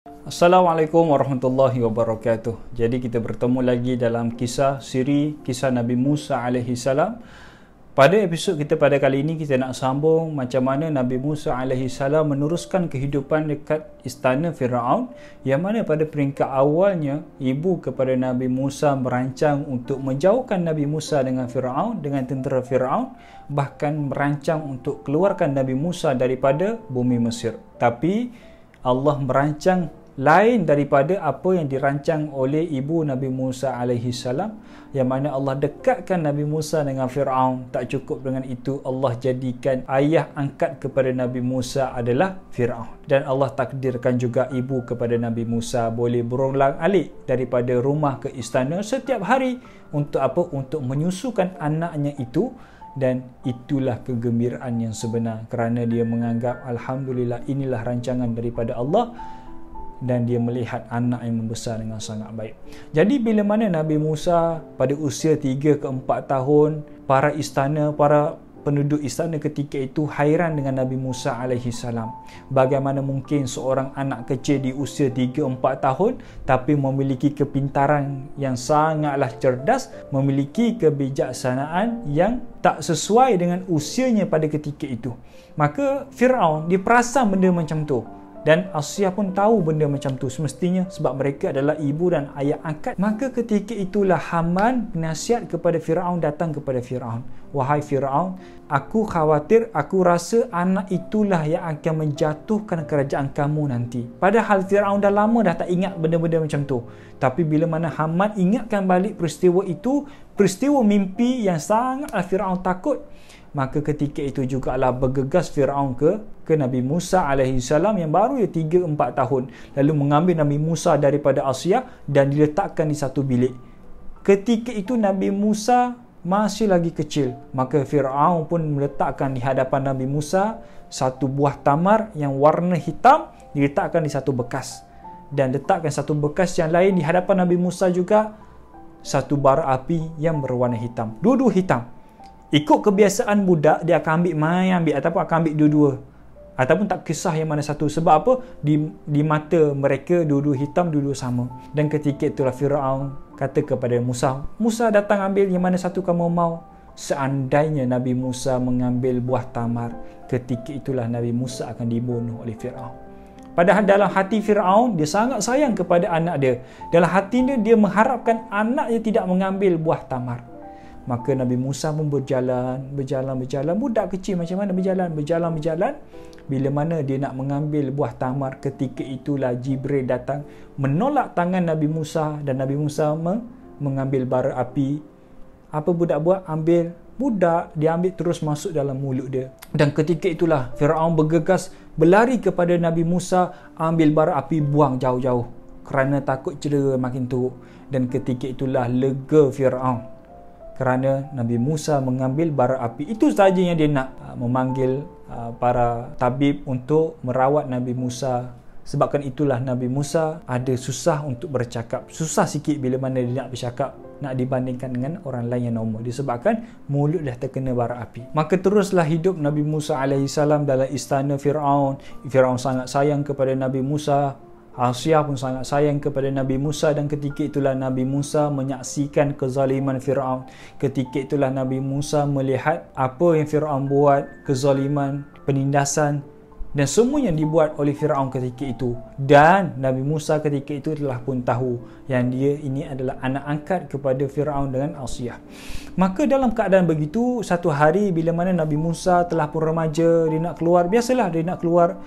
Assalamualaikum warahmatullahi wabarakatuh. Jadi kita bertemu lagi dalam siri kisah Nabi Musa alaihi salam. Pada episod kita pada kali ini kita nak sambung macam mana Nabi Musa alaihi salam meneruskan kehidupan dekat istana Firaun, yang mana pada peringkat awalnya ibu kepada Nabi Musa merancang untuk menjauhkan Nabi Musa dengan Firaun, dengan tentera Firaun, bahkan merancang untuk keluarkan Nabi Musa daripada bumi Mesir. Tapi Allah merancang lain daripada apa yang dirancang oleh ibu Nabi Musa alaihi salam, yang mana Allah dekatkan Nabi Musa dengan Firaun. Tak cukup dengan itu, Allah jadikan ayah angkat kepada Nabi Musa adalah Firaun, dan Allah takdirkan juga ibu kepada Nabi Musa boleh berulang-alik daripada rumah ke istana setiap hari untuk apa? Untuk menyusukan anaknya itu. Dan itulah kegembiraan yang sebenar, kerana dia menganggap alhamdulillah inilah rancangan daripada Allah, dan dia melihat anak yang membesar dengan sangat baik. Jadi bila mana Nabi Musa pada usia 3 ke 4 tahun, para penduduk istana ketika itu hairan dengan Nabi Musa alaihi salam. Bagaimana mungkin seorang anak kecil di usia 3-4 tahun tapi memiliki kepintaran yang sangatlah cerdas, memiliki kebijaksanaan yang tak sesuai dengan usianya pada ketika itu. Maka Firaun dia perasan benda macam tu, dan Asiyah pun tahu benda macam tu semestinya, sebab mereka adalah ibu dan ayah angkat. Maka ketika itulah Haman penasihat kepada Firaun datang kepada Firaun. Wahai Firaun, aku khawatir, aku rasa anak itulah yang akan menjatuhkan kerajaan kamu nanti. Padahal Firaun dah lama dah tak ingat benda-benda macam tu. Tapi bila mana Haman ingatkan balik peristiwa itu, peristiwa mimpi yang sangatlah Firaun takut, maka ketika itu jugalah bergegas Firaun ke Nabi Musa alaihi salam yang baru 3-4 tahun, lalu mengambil Nabi Musa daripada Asiyah dan diletakkan di satu bilik. Ketika itu Nabi Musa masih lagi kecil, maka Firaun pun meletakkan di hadapan Nabi Musa satu buah tamar yang warna hitam, diletakkan di satu bekas, dan letakkan satu bekas yang lain di hadapan Nabi Musa juga satu bara api yang berwarna hitam, dua-dua hitam. Ikut kebiasaan budak, dia akan ambil ataupun akan ambil dua-dua, ataupun tak kisah yang mana satu. Sebab apa? Di mata mereka dua-dua hitam, dua-dua sama. Dan ketika itulah Firaun kata kepada Musa, Musa datang ambil yang mana satu kamu mau. Seandainya Nabi Musa mengambil buah tamar, ketika itulah Nabi Musa akan dibunuh oleh Firaun. Padahal dalam hati Firaun, dia sangat sayang kepada anak dia. Dalam hati dia mengharapkan anaknya tidak mengambil buah tamar. Maka Nabi Musa pun berjalan. Budak kecil macam mana berjalan. Bila mana dia nak mengambil buah tamar, ketika itulah Jibril datang menolak tangan Nabi Musa, dan Nabi Musa mengambil bara api. Apa budak buat? Dia ambil terus masuk dalam mulut dia. Dan ketika itulah Firaun bergegas berlari kepada Nabi Musa, ambil bara api, buang jauh-jauh kerana takut cedera makin teruk. Dan ketika itulah lega Firaun kerana Nabi Musa mengambil bara api. Itu sahaja yang dia nak, memanggil para tabib untuk merawat Nabi Musa. Sebabkan itulah Nabi Musa ada susah untuk bercakap. Susah sikit bila mana dia nak bercakap, nak dibandingkan dengan orang lain yang normal, disebabkan mulut dah terkena bara api. Maka teruslah hidup Nabi Musa alaihi salam dalam istana Firaun. Firaun sangat sayang kepada Nabi Musa. Asiyah pun sangat sayang kepada Nabi Musa, dan ketika itulah Nabi Musa menyaksikan kezaliman Firaun. Ketika itulah Nabi Musa melihat apa yang Firaun buat, kezaliman, penindasan dan semua yang dibuat oleh Firaun ketika itu. Dan Nabi Musa ketika itu telah pun tahu yang dia ini adalah anak angkat kepada Firaun dengan Asiyah. Maka dalam keadaan begitu, satu hari bila mana Nabi Musa telah pun remaja, dia nak keluar. Biasalah dia nak keluar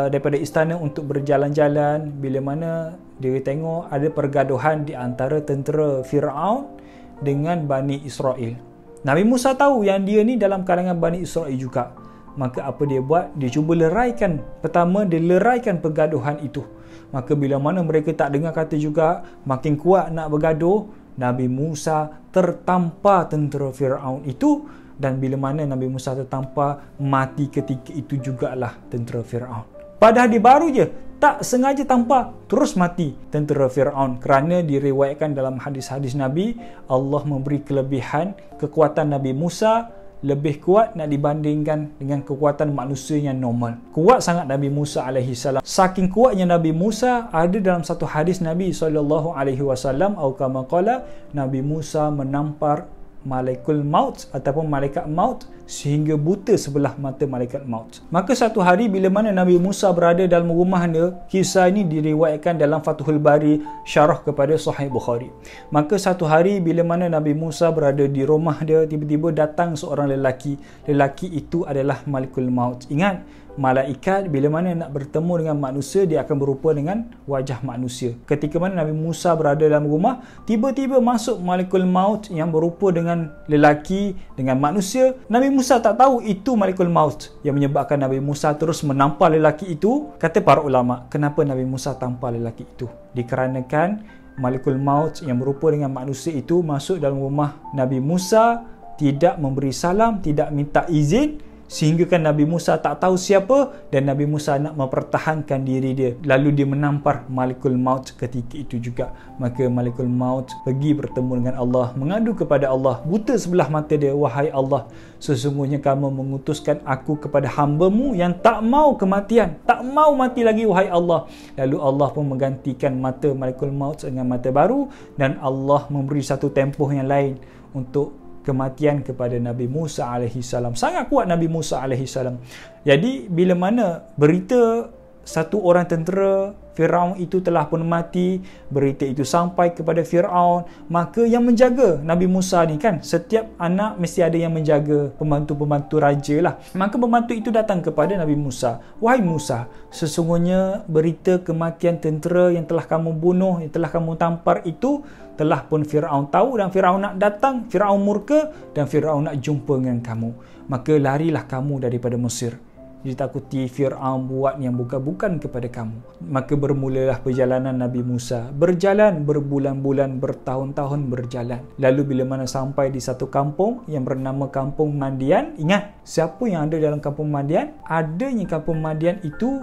daripada istana untuk berjalan-jalan, bila mana dia tengok ada pergaduhan di antara tentera Firaun dengan Bani Israel. Nabi Musa tahu yang dia ni dalam kalangan Bani Israel juga. Maka apa dia buat? Dia cuba leraikan. Pertama, dia leraikan pergaduhan itu. Maka bila mana mereka tak dengar kata juga, makin kuat nak bergaduh, Nabi Musa tertampar tentera Firaun itu. Dan bila mana Nabi Musa tertampar, mati ketika itu jugalah tentera Firaun. Padahal dia baru je tak sengaja tampar, terus mati tentera Firaun. Kerana diriwayatkan dalam hadis-hadis Nabi, Allah memberi kelebihan kekuatan Nabi Musa lebih kuat nak dibandingkan dengan kekuatan manusia yang normal. Kuat sangat Nabi Musa alaihi salam. Saking kuatnya Nabi Musa, ada dalam satu hadis Nabi SAW, atau kama qala, Nabi Musa menampar malaikul maut ataupun malaikat maut sehingga buta sebelah mata malaikat maut. Maka satu hari bila mana Nabi Musa berada dalam rumah dia, kisah ini diriwayatkan dalam Fathul Bari syarah kepada Sahih Bukhari. Maka satu hari bila mana Nabi Musa berada di rumah dia, tiba-tiba datang seorang lelaki. Lelaki itu adalah malaikat maut. Ingat, malaikat bila mana nak bertemu dengan manusia, dia akan berupa dengan wajah manusia. Ketika mana Nabi Musa berada dalam rumah, tiba-tiba masuk malaikat maut yang berupa dengan lelaki, dengan manusia. Nabi Musa tak tahu itu malaikat maut, yang menyebabkan Nabi Musa terus menampar lelaki itu. Kata para ulama, kenapa Nabi Musa tampar lelaki itu? Dikarenakan malaikat maut yang berupa dengan manusia itu masuk dalam rumah Nabi Musa, tidak memberi salam, tidak minta izin, sehingga kan Nabi Musa tak tahu siapa, dan Nabi Musa nak mempertahankan diri dia. Lalu dia menampar malaikat maut ketika itu juga. Maka malaikat maut pergi bertemu dengan Allah, mengadu kepada Allah, buta sebelah mata dia. Wahai Allah, sesungguhnya kamu mengutuskan aku kepada hamba-Mu yang tak mau kematian, tak mau mati lagi, wahai Allah. Lalu Allah pun menggantikan mata malaikat maut dengan mata baru, dan Allah memberi satu tempoh yang lain untuk kematian kepada Nabi Musa alaihi salam. Sangat kuat Nabi Musa alaihi salam. Jadi bila mana berita satu orang tentera Firaun itu telah pun mati, berita itu sampai kepada Firaun, maka yang menjaga Nabi Musa ni kan, setiap anak mesti ada yang menjaga, pembantu-pembantu raja lah. Maka pembantu itu datang kepada Nabi Musa. Wahai Musa, sesungguhnya berita kematian tentera yang telah kamu bunuh, yang telah kamu tampar itu telah pun Firaun tahu, dan Firaun nak datang, Firaun murka, dan Firaun nak jumpa dengan kamu. Maka larilah kamu daripada Mesir. Ditakuti Firaun buat yang bukan-bukan kepada kamu. Maka bermulalah perjalanan Nabi Musa. Berjalan berbulan-bulan, bertahun-tahun berjalan. Lalu bila mana sampai di satu kampung yang bernama Kampung Madian. Ingat, siapa yang ada dalam Kampung Madian? Adanya Kampung Madian itu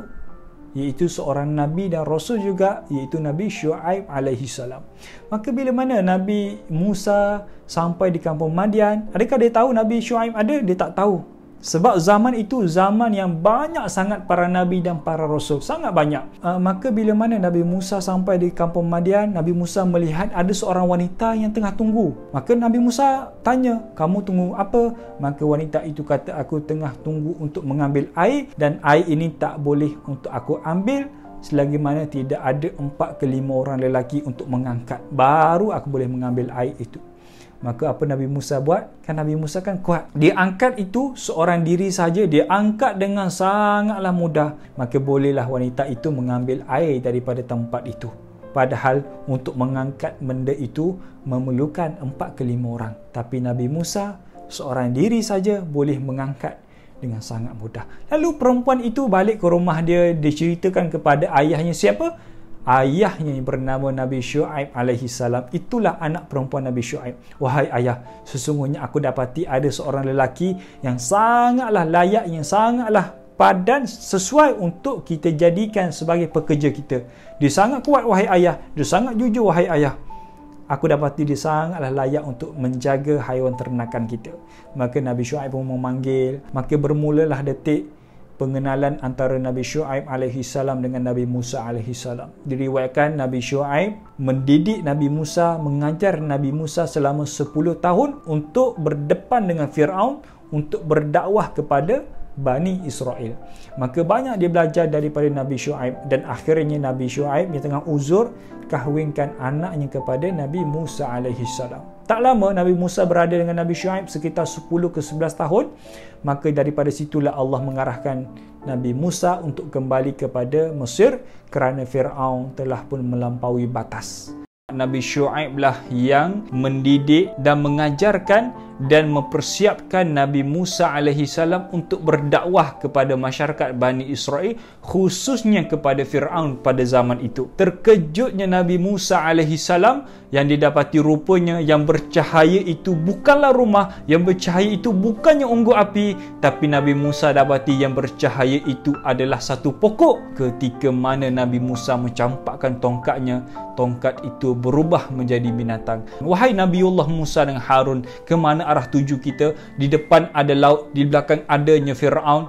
iaitu seorang Nabi dan Rasul juga, iaitu Nabi Syuaib alaihi salam. Maka bila mana Nabi Musa sampai di Kampung Madian, adakah dia tahu Nabi Syuaib ada? Dia tak tahu. Sebab zaman itu zaman yang banyak sangat para Nabi dan para Rasul. Sangat banyak. Maka bila mana Nabi Musa sampai di Kampung Madian, Nabi Musa melihat ada seorang wanita yang tengah tunggu. Maka Nabi Musa tanya, kamu tunggu apa? Maka wanita itu kata, aku tengah tunggu untuk mengambil air, dan air ini tak boleh untuk aku ambil selagi mana tidak ada 4 ke 5 orang lelaki untuk mengangkat. Baru aku boleh mengambil air itu. Maka apa Nabi Musa buat? Kan Nabi Musa kan kuat. Dia angkat itu seorang diri saja, dia angkat dengan sangatlah mudah. Maka bolehlah wanita itu mengambil air daripada tempat itu. Padahal untuk mengangkat benda itu memerlukan 4 ke 5 orang. Tapi Nabi Musa seorang diri saja boleh mengangkat dengan sangat mudah. Lalu perempuan itu balik ke rumah dia, diceritakan kepada ayahnya. Siapa? Ayahnya yang bernama Nabi Syuaib alaihi salam. Itulah anak perempuan Nabi Syuaib. Wahai ayah, sesungguhnya aku dapati ada seorang lelaki yang sangatlah layak, yang sangatlah padan, sesuai untuk kita jadikan sebagai pekerja kita. Dia sangat kuat wahai ayah, dia sangat jujur wahai ayah. Aku dapati dia sangatlah layak untuk menjaga haiwan ternakan kita. Maka Nabi Syuaib pun memanggil. Maka bermulalah detik pengenalan antara Nabi Syuaib alaihi salam dengan Nabi Musa alaihi salam. Diriwayatkan Nabi Syuaib mendidik Nabi Musa, mengajar Nabi Musa selama 10 tahun untuk berdepan dengan Firaun, untuk berdakwah kepada Bani Israel. Maka banyak dia belajar daripada Nabi Syuaib, dan akhirnya Nabi Syuaib yang tengah uzur kahwinkan anaknya kepada Nabi Musa alaihi salam. Tak lama Nabi Musa berada dengan Nabi Syuaib sekitar 10 ke 11 tahun. Maka daripada situlah Allah mengarahkan Nabi Musa untuk kembali kepada Mesir kerana Firaun telah pun melampaui batas. Nabi Syuaib lah yang mendidik dan mengajarkan dan mempersiapkan Nabi Musa alaihi salam untuk berdakwah kepada masyarakat Bani Israel, khususnya kepada Firaun pada zaman itu. Terkejutnya Nabi Musa alaihi salam yang didapati rupanya yang bercahaya itu bukanlah rumah, yang bercahaya itu bukannya unggun api, tapi Nabi Musa dapati yang bercahaya itu adalah satu pokok. Ketika mana Nabi Musa mencampakkan tongkatnya, tongkat itu berubah menjadi binatang. Wahai Nabiullah Musa dan Harun, ke mana arah tuju kita. Di depan ada laut, di belakang adanya Firaun.